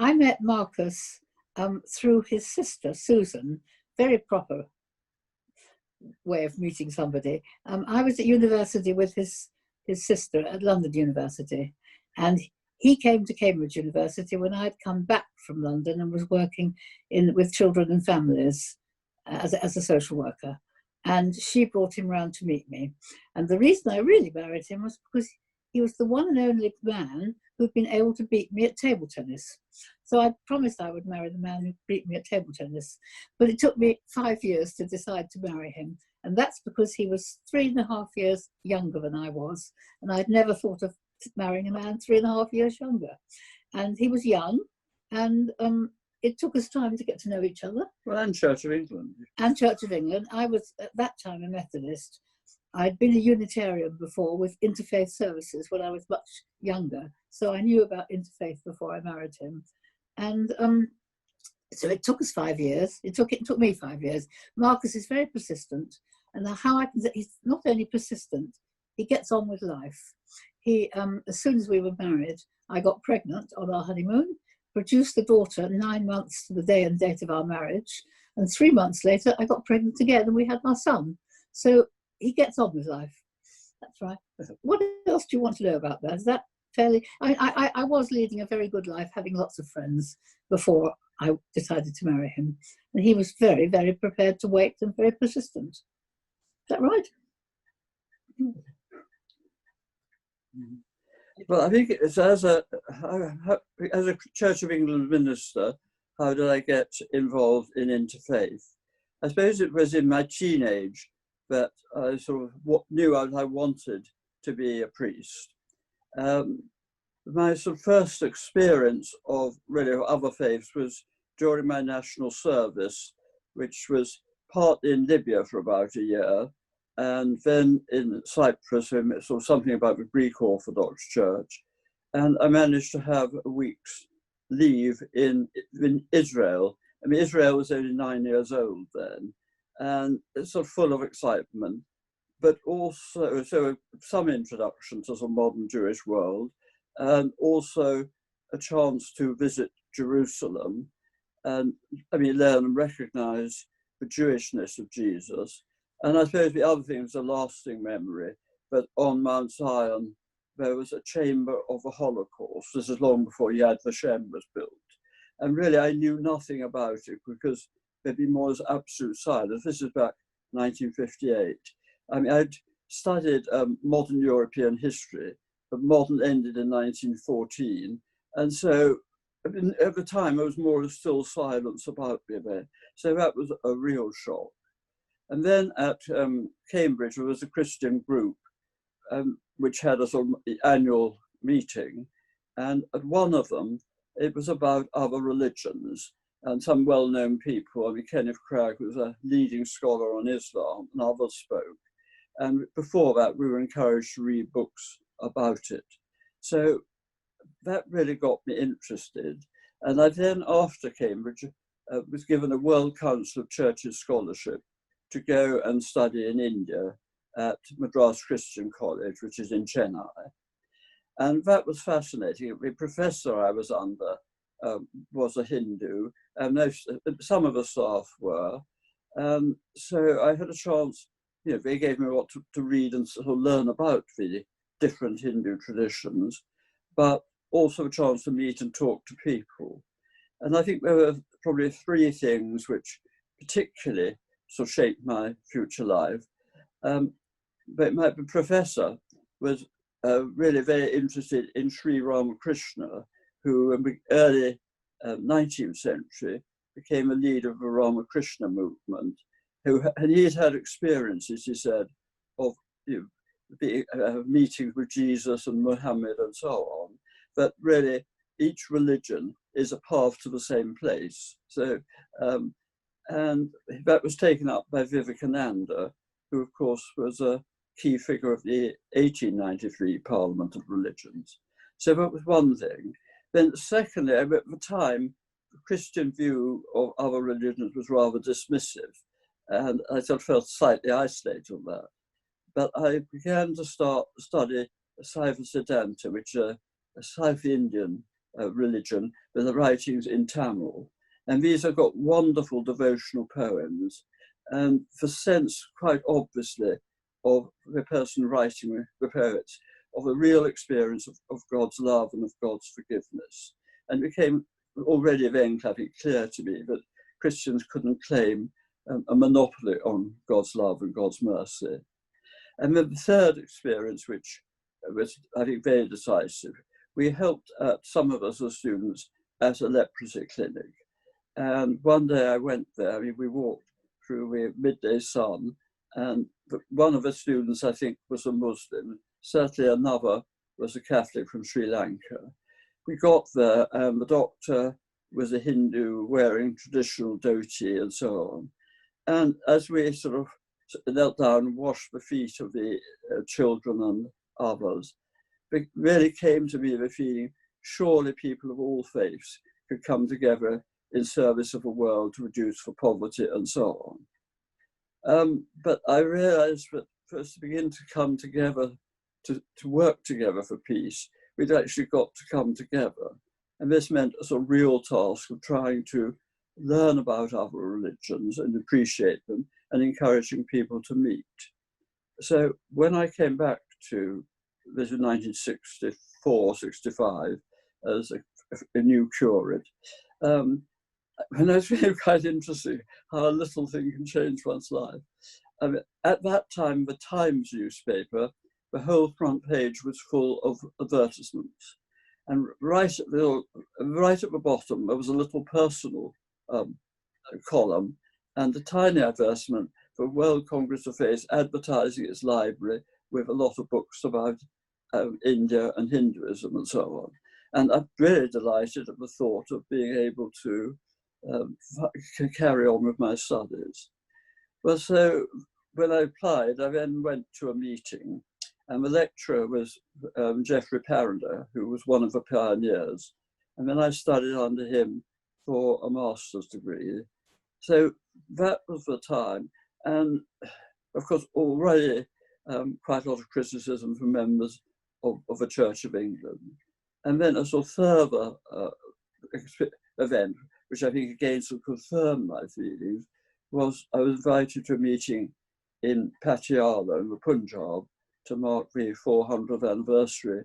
I met Marcus through his sister, Susan, very proper way of meeting somebody. I was at university with his sister at London University, and he came to Cambridge University when I'd come back from London and was working with children and families as a social worker. And she brought him round to meet me. And the reason I really married him was because he was the one and only man who'd been able to beat me at table tennis. So I promised I would marry the man who beat me at table tennis. But it took me 5 years to decide to marry him. And that's because he was 3.5 years younger than I was. And I'd never thought of marrying a man 3.5 years younger. And he was young, and it took us time to get to know each other. Well, and Church of England. And Church of England. I was, at that time, a Methodist. I'd been a Unitarian before with interfaith services when I was much younger. So I knew about interfaith before I married him. And so it took us 5 years. It took me 5 years. Marcus is very persistent. And he's not only persistent, he gets on with life. He, as soon as we were married, I got pregnant on our honeymoon, produced a daughter 9 months to the day and date of our marriage. And 3 months later, I got pregnant again and we had my son. So he gets on with life. That's right. What else do you want to know about that? Is that fairly... I was leading a very good life, having lots of friends before I decided to marry him. And he was very, very prepared to wait and very persistent. Is that right? Well, I think it's as a Church of England minister, how did I get involved in interfaith? I suppose it was in my teenage that I sort of knew I wanted to be a priest. My sort of first experience of really other faiths was during my national service, which was partly in Libya for about a year, and then in Cyprus, sort of something about the Greek Orthodox Church. And I managed to have a week's leave in Israel. I mean, Israel was only 9 years old then, and it's sort of full of excitement, but also so some introduction to the modern Jewish world, and also a chance to visit Jerusalem and, I mean, learn and recognize the Jewishness of Jesus. And I suppose the other thing is a lasting memory, that on Mount Zion, there was a chamber of the Holocaust. This is long before Yad Vashem was built. And really, I knew nothing about it because there'd been more as absolute silence. This is back 1958. I mean, I'd studied modern European history, but modern ended in 1914. And so at the time, there was more still silence about the event. So that was a real shock. And then at Cambridge, there was a Christian group which had a sort of annual meeting. And at one of them, it was about other religions and some well-known people. I mean, Kenneth Cragg was a leading scholar on Islam, and others spoke. And before that, we were encouraged to read books about it. So that really got me interested. And I then, after Cambridge, was given a World Council of Churches scholarship to go and study in India at Madras Christian College, which is in Chennai. And that was fascinating. The professor I was under was a Hindu, and some of the staff were. So I had a chance, you know, they gave me what to read and sort of learn about the different Hindu traditions, but also a chance to meet and talk to people. And I think there were probably 3 things which particularly sort of shaped my future life. But my professor was really very interested in Sri Ramakrishna, who in the early 19th century became a leader of the Ramakrishna movement. And he had had experiences, he said, of meetings with Jesus and Muhammad and so on, that really each religion is a path to the same place. So, and that was taken up by Vivekananda, who of course was a key figure of the 1893 Parliament of Religions. So that was one thing. Then secondly, at the time, the Christian view of other religions was rather dismissive, and I sort of felt slightly isolated on that. But I began to study Saiva Siddhanta, which is a South Indian religion, with the writings in Tamil. And these have got wonderful devotional poems, and the sense, quite obviously, of the person writing the poets, of a real experience of God's love and of God's forgiveness. And it became already then, I think, clear to me that Christians couldn't claim a monopoly on God's love and God's mercy. And then the third experience, which was, I think, very decisive, we helped some of us as students at a leprosy clinic. And one day I went there, I mean, we walked through the midday sun, and one of the students, I think, was a Muslim. Certainly another was a Catholic from Sri Lanka. We got there, and the doctor was a Hindu wearing traditional dhoti and so on. And as we sort of knelt down and washed the feet of the children and others, it really came to me the feeling, surely people of all faiths could come together in service of a world to reduce for poverty and so on. But I realized that for us to begin to come together, to work together for peace, we'd actually got to come together. And this meant a sort of real task of trying to learn about other religions and appreciate them, and encouraging people to meet. So when I came back to this in 1964, 65, as a new curate, and it's really quite interesting how a little thing can change one's life. I mean, at that time, the Times newspaper, the whole front page was full of advertisements. And right at the bottom, there was a little personal column and a tiny advertisement for World Congress of Faith advertising its library with a lot of books about India and Hinduism and so on. And I'm really delighted at the thought of being able to carry on with my studies. Well, so when I applied, I then went to a meeting, and the lecturer was Geoffrey Parender, who was one of the pioneers. And then I studied under him for a master's degree. So that was the time. And of course, already quite a lot of criticism from members of the Church of England. And then a sort of further event, which I think again sort of confirmed my feelings, was I was invited to a meeting in Patiala in the Punjab to mark the 400th anniversary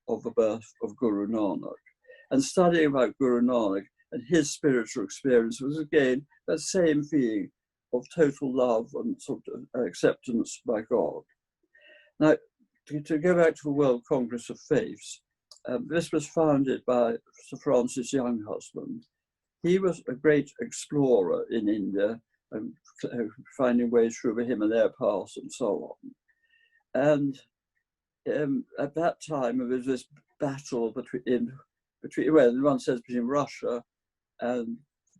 of the birth of Guru Nanak. And studying about Guru Nanak and his spiritual experience was again that same feeling of total love and sort of acceptance by God. Now, to go back to the World Congress of Faiths, this was founded by Sir Francis Younghusband. He was a great explorer in India, finding ways through the Himalaya Pass and so on. And at that time, there was this battle between well, one says between Russia and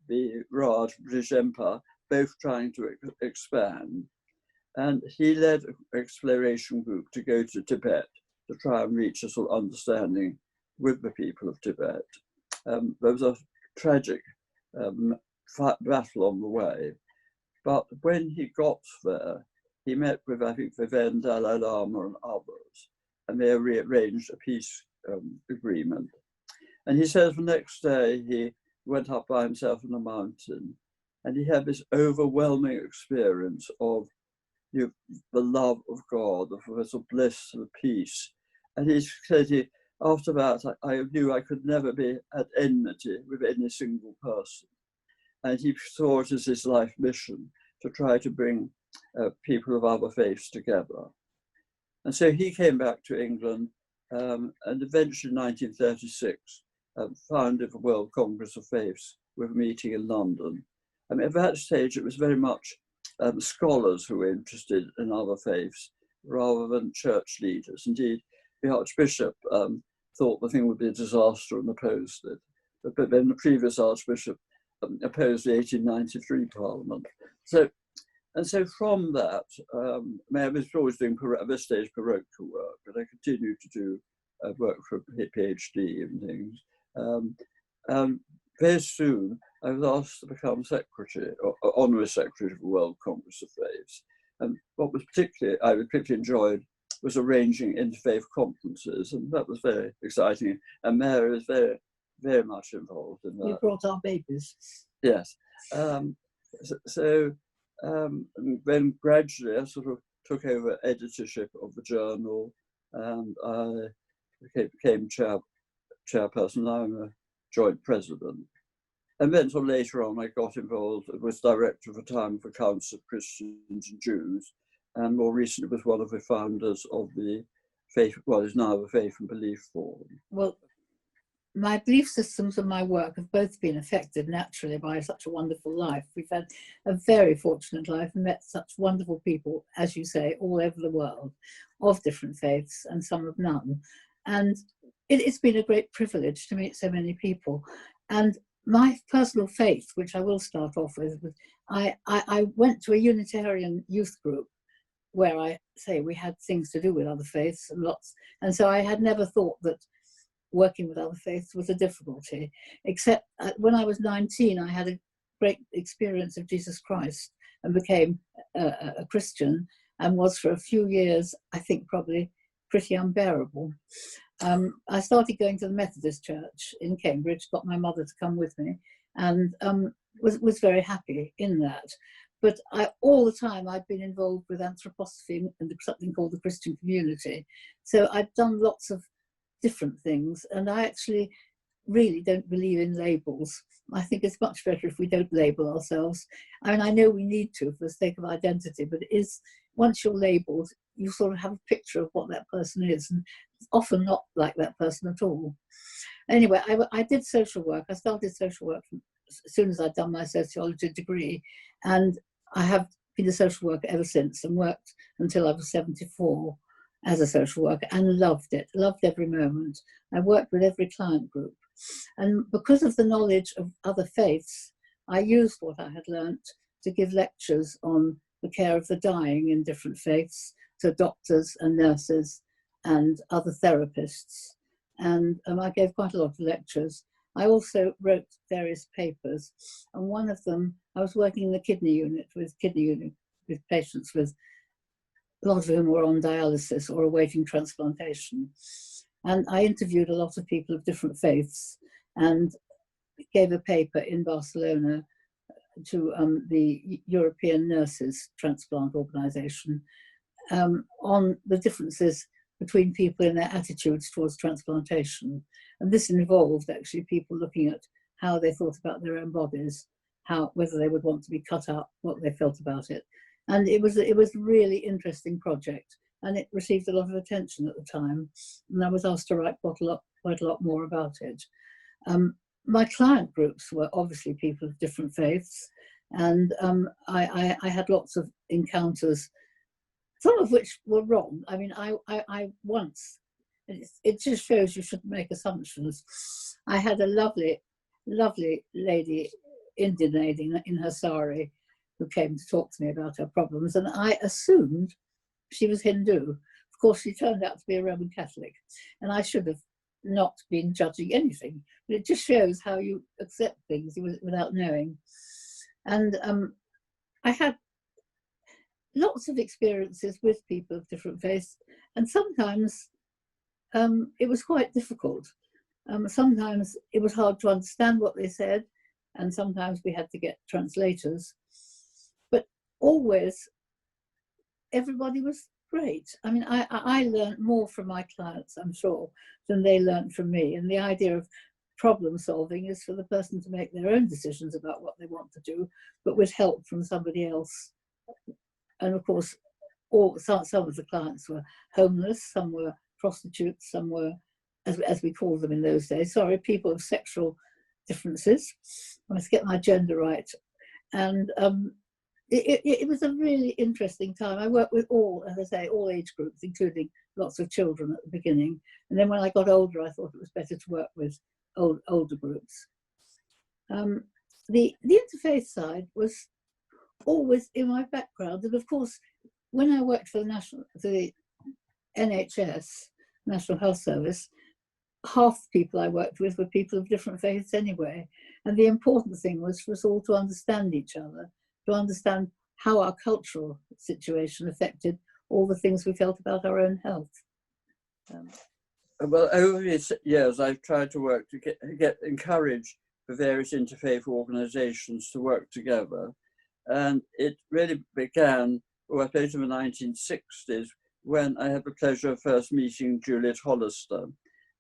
the Raj, British Empire, both trying to expand. And he led an exploration group to go to Tibet to try and reach a sort of understanding with the people of Tibet. There was a tragic battle on the way, but when he got there, he met with, I think, the then Dalai Lama and others, and they rearranged a peace agreement. And he says the next day he went up by himself on a mountain, and he had this overwhelming experience of the love of God, of the sort of bliss and peace. And he said, after that, I knew I could never be at enmity with any single person. And he saw it as his life mission to try to bring people of other faiths together. And so he came back to England, and eventually in 1936, founded the World Congress of Faiths with a meeting in London. I mean, at that stage, it was very much scholars who were interested in other faiths rather than church leaders. Indeed, the Archbishop thought the thing would be a disaster and opposed it. But then the previous Archbishop opposed the 1893 Parliament. So from that, I was always doing, at this stage, parochial work, but I continued to do work for a PhD and things. Very soon, I was asked to become secretary, or honorary secretary of the World Congress of Faiths. And what was I particularly enjoyed was arranging interfaith conferences, and that was very exciting. And Mary was very very much involved in We that. brought our babies. Yes. Then gradually I sort of took over editorship of the journal, and I became chairperson. Now I'm a joint president. And then sort of later on I got involved, was director of the time for Council of Christians and Jews, and more recently was one of the founders of the Faith, well, is now the Faith and Belief Forum. Well, my belief systems and my work have both been affected naturally by such a wonderful life. We've had a very fortunate life and met such wonderful people, as you say, all over the world, of different faiths, and some of none. And it's been a great privilege to meet so many people. And my personal faith, which I will start off with, I went to a Unitarian youth group where I say we had things to do with other faiths and lots. And so I had never thought that working with other faiths was a difficulty, except when I was 19, I had a great experience of Jesus Christ and became a Christian, and was for a few years, I think probably pretty unbearable. I started going to the Methodist Church in Cambridge, got my mother to come with me, and was very happy in that. But all the time I'd been involved with anthroposophy and something called the Christian Community. So I'd done lots of different things, and I actually really don't believe in labels. I think it's much better if we don't label ourselves. I mean, I know we need to for the sake of identity, but it is, once you're labelled, you sort of have a picture of what that person is, and it's often not like that person at all. Anyway, I did social work. I started social work as soon as I'd done my sociology degree, and I have been a social worker ever since, and worked until I was 74 as a social worker, and loved it, loved every moment. I worked with every client group. And because of the knowledge of other faiths, I used what I had learnt to give lectures on the care of the dying in different faiths to doctors and nurses and other therapists. And I gave quite a lot of lectures. I also wrote various papers, and one of them, I was working in the kidney unit with patients with, a lot of whom were on dialysis or awaiting transplantation. And I interviewed a lot of people of different faiths, and gave a paper in Barcelona to the European Nurses Transplant Organization on the differences between people in their attitudes towards transplantation. And this involved actually people looking at how they thought about their own bodies, whether they would want to be cut up, what they felt about it. And it was a really interesting project, and it received a lot of attention at the time. And I was asked to write quite a lot more about it. My client groups were obviously people of different faiths, and I had lots of encounters, some of which were wrong. I mean, I once, it just shows you shouldn't make assumptions. I had a lovely, lovely lady, Indian lady in her sari, who came to talk to me about her problems, and I assumed she was Hindu. Of course, she turned out to be a Roman Catholic, and I should have not been judging anything. But it just shows how you accept things without knowing. And I had lots of experiences with people of different faiths, and sometimes it was quite difficult. Sometimes it was hard to understand what they said, and sometimes we had to get translators. But always, everybody was great. I mean, I learned more from my clients, I'm sure, than they learned from me. And the idea of problem solving is for the person to make their own decisions about what they want to do, but with help from somebody else. And of course, some of the clients were homeless, some were prostitutes, some were, as we called them in those days, people of sexual differences. I must get my gender right. And it was a really interesting time. I worked with all, as I say, all age groups, including lots of children at the beginning. And then when I got older, I thought it was better to work with older groups. The interfaith side was always in my background. And of course, when I worked for the NHS, National Health Service, half the people I worked with were people of different faiths anyway. And the important thing was for us all to understand each other, to understand how our cultural situation affected all the things we felt about our own health. Well, over the years, I've tried to work to encourage the various interfaith organisations to work together, and it really began, well, I suppose in the 1960s, when I had the pleasure of first meeting Juliet Hollister,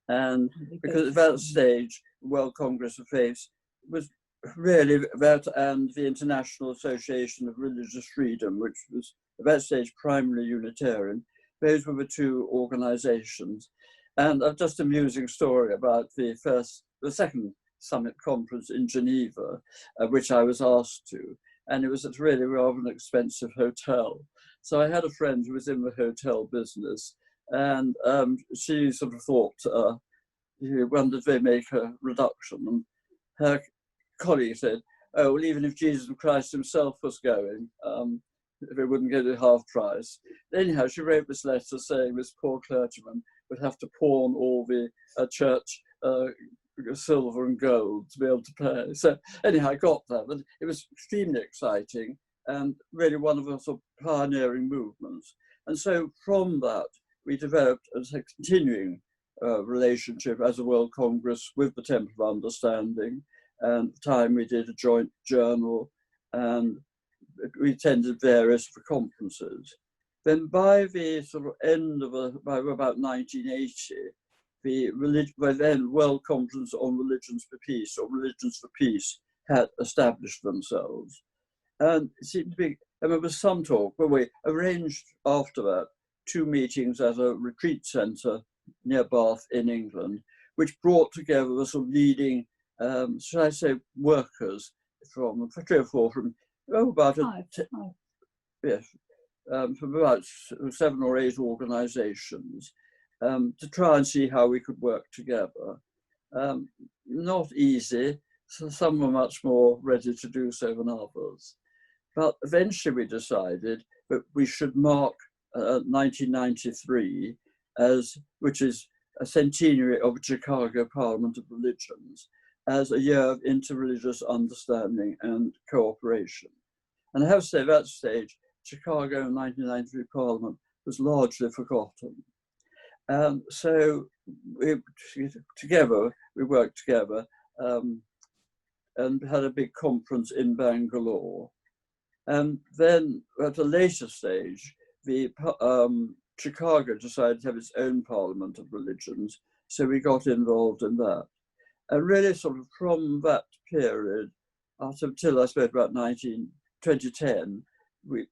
and because at that stage, the World Congress of Faiths was really that, and the International Association of Religious Freedom, which was at that stage primarily Unitarian. Those were the two organisations. And I've just an amusing story about the second summit conference in Geneva, which I was asked to, and it was at really rather an expensive hotel. So I had a friend who was in the hotel business, and she sort of thought, when did they make a reduction? And her colleague said, oh, well, even if Jesus Christ himself was going, they wouldn't get it half price. Anyhow, she wrote this letter saying this poor clergyman would have to pawn all the church silver and gold to be able to pay. So anyhow, I got that, but it was extremely exciting and really one of the sort of pioneering movements. And so from that, we developed a continuing relationship as a World Congress with the Temple of Understanding. And at the time we did a joint journal, and we attended various conferences. Then by the sort of end of by about 1980, the then World Conference on Religions for Peace, or Religions for Peace, had established themselves. And it seemed to be, and there was some talk, but we arranged after that 2 meetings at a retreat centre near Bath in England, which brought together the sort of leading, should I say, workers from 3 or 4 from, about yes, from about 7 or 8 organisations, to try and see how we could work together. Not easy, so some were much more ready to do so than others. But eventually we decided that we should mark 1993 which is a centenary of the Chicago Parliament of Religions, as a year of interreligious understanding and cooperation. And I have to say, at that stage, Chicago 1993 Parliament was largely forgotten. So we worked together and had a big conference in Bangalore. And then at a later stage, Chicago decided to have its own Parliament of Religions, so we got involved in that. And really sort of from that period, up until I suppose about 2010, we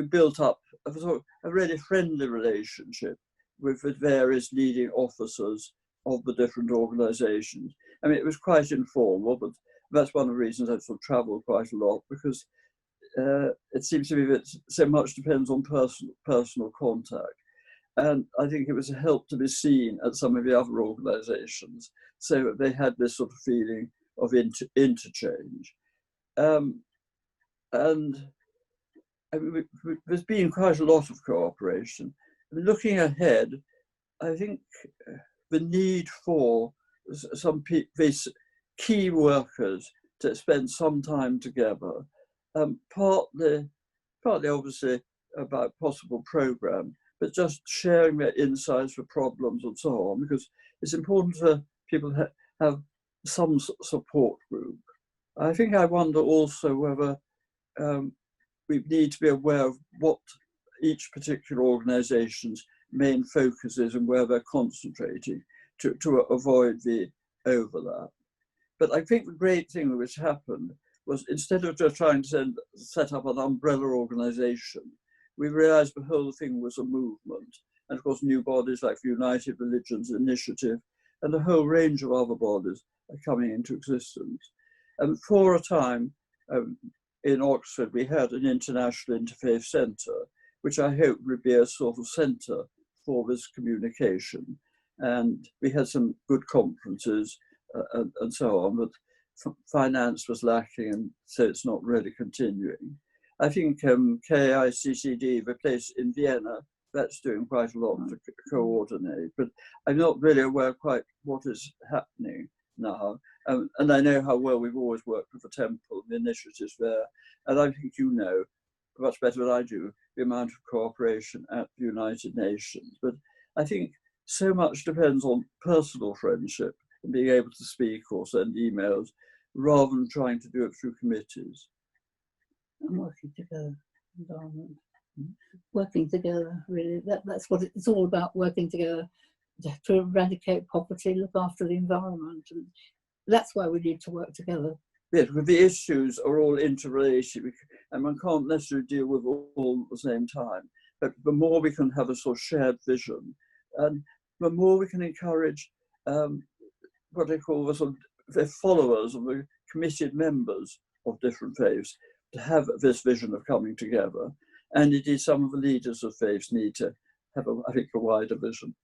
built up a sort of a really friendly relationship with the various leading officers of the different organisations. I mean, it was quite informal, but that's one of the reasons I've sort of travelled quite a lot, because it seems to me that so much depends on personal contact. And I think it was a help to be seen at some of the other organisations, so that they had this sort of feeling of interchange. And I mean, there's been quite a lot of cooperation. Looking ahead, I think the need for some these key workers to spend some time together, partly obviously about possible programme, but just sharing their insights for problems and so on, because it's important for people to have some support group. I think I wonder also whether we need to be aware of what each particular organisation's main focus is and where they're concentrating to avoid the overlap. But I think the great thing which happened was, instead of just trying to set up an umbrella organisation, we realised the whole thing was a movement. And of course, new bodies like the United Religions Initiative and a whole range of other bodies are coming into existence. And for a time in Oxford, we had an international interfaith centre, which I hope would be a sort of centre for this communication. And we had some good conferences and so on, but finance was lacking, and so it's not really continuing. I think KICCD, the place in Vienna, that's doing quite a lot to coordinate, but I'm not really aware quite what is happening now. And I know how well we've always worked with the Temple, the initiatives there, and I think you know much better than I do the amount of cooperation at the United Nations. But I think so much depends on personal friendship and being able to speak or send emails rather than trying to do it through committees. And working together, environment. Working together, really, that's what it's all about, working together to eradicate poverty, look after the environment. And that's why we need to work together. Yes, because the issues are all interrelated and one can't necessarily deal with all at the same time. But the more we can have a sort of shared vision, and the more we can encourage what they call the sort of the followers or the committed members of different faiths to have this vision of coming together. And indeed, some of the leaders of faiths need to have, I think, a wider vision.